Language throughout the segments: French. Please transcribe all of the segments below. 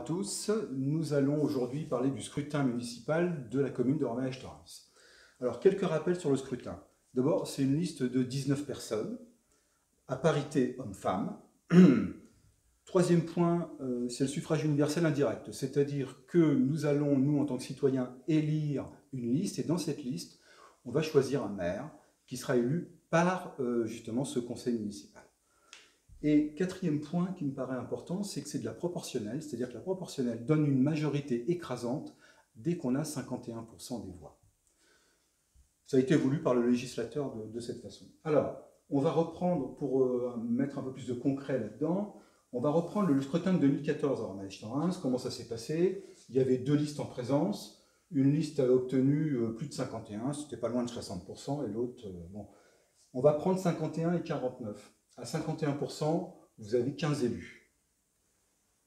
tous, nous allons aujourd'hui parler du scrutin municipal de la commune de Romainèche-Thorens. Alors, quelques rappels sur le scrutin. D'abord, c'est une liste de 19 personnes, à parité homme-femme. Troisième point, c'est le suffrage universel indirect, c'est-à-dire que nous allons, nous, en tant que citoyens, élire une liste, et dans cette liste, on va choisir un maire qui sera élu par, justement, ce conseil municipal. Et quatrième point qui me paraît important, c'est que c'est de la proportionnelle, c'est-à-dire que la proportionnelle donne une majorité écrasante dès qu'on a 51% des voix. Ça a été voulu par le législateur de cette façon. Alors, on va reprendre, pour mettre un peu plus de concret là-dedans, on va reprendre le scrutin de 2014 à Romainèche-Thorens. Comment ça s'est passé? Il y avait deux listes en présence. Une liste a obtenu plus de 51, c'était pas loin de 60%, et l'autre, bon. On va prendre 51 et 49. À 51%, vous avez 15 élus.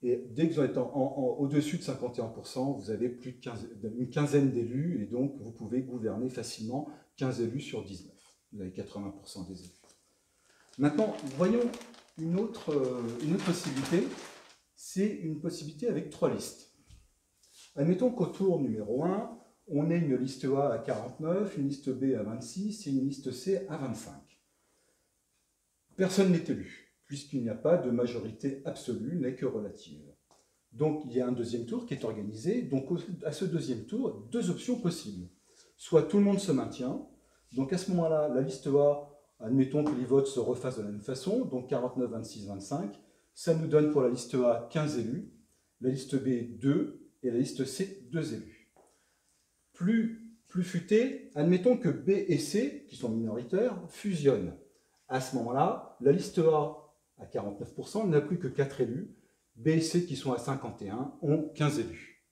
Et dès que vous êtes au-dessus de 51%, vous avez plus de une quinzaine d'élus, et donc vous pouvez gouverner facilement 15 élus sur 19. Vous avez 80% des élus. Maintenant, voyons une autre possibilité. C'est une possibilité avec trois listes. Admettons qu'au tour numéro 1, on ait une liste A à 49, une liste B à 26 et une liste C à 25. Personne n'est élu, puisqu'il n'y a pas de majorité absolue, n'est que relative. Donc il y a un deuxième tour qui est organisé. Donc à ce deuxième tour, deux options possibles. Soit tout le monde se maintient, donc à ce moment-là, la liste A, admettons que les votes se refassent de la même façon, donc 49, 26, 25, ça nous donne pour la liste A 15 élus, la liste B 2 et la liste C 2 élus. Plus futé, admettons que B et C, qui sont minoritaires, fusionnent. À ce moment-là, la liste A à 49% n'a plus que 4 élus. B et C, qui sont à 51, ont 15 élus.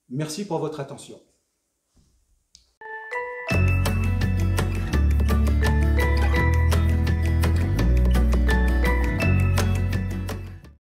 Merci pour votre attention.